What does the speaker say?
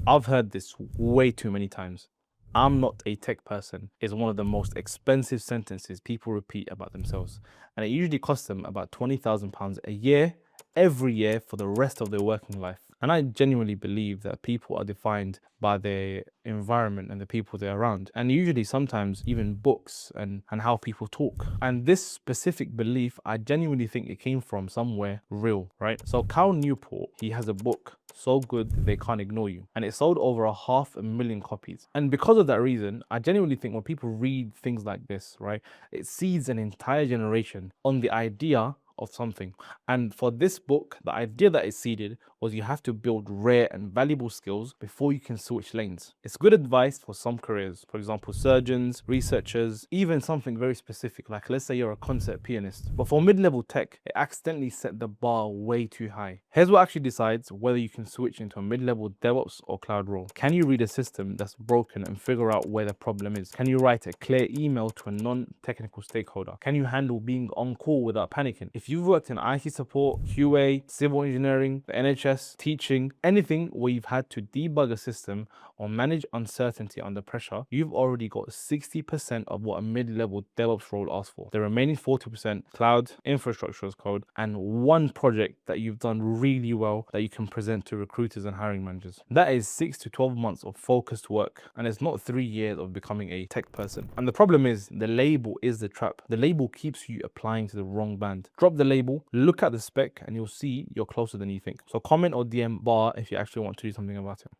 I've heard this way too many times. I'm not a tech person is one of the most expensive sentences people repeat about themselves. And it usually costs them about £20,000 a year, every year for the rest of their working life. And I genuinely believe that people are defined by their environment and the people they're around. And usually, sometimes, even books and how people talk. And this specific belief, I genuinely think it came from somewhere real, right? So, Cal Newport, he has a book so good they can't ignore you, and it sold over 500,000 copies. And because of that reason, I genuinely think when people read things like this, right, it seeds an entire generation on the idea of something. And for this book, the idea that it seeded was you have to build rare and valuable skills before you can switch lanes. It's good advice for some careers, for example, surgeons, researchers, even something very specific, like let's say you're a concert pianist. But for mid-level tech, it accidentally set the bar way too high. Here's what actually decides whether you can switch into a mid-level DevOps or cloud role. Can you read a system that's broken and figure out where the problem is? Can you write a clear email to a non-technical stakeholder? Can you handle being on call without panicking? If you've worked in IT support, QA, civil engineering, the NHS, teaching, anything where you've had to debug a system or manage uncertainty under pressure, you've already got 60% of what a mid-level DevOps role asks for. The remaining 40%, cloud, infrastructure as code, and one project that you've done really well that you can present to recruiters and hiring managers. That is 6 to 12 months of focused work, and it's not 3 years of becoming a tech person. And the problem is, the label is the trap. The label keeps you applying to the wrong band. Drop the label, look at the spec, and you'll see you're closer than you think. So comment or DM Bar if you actually want to do something about it.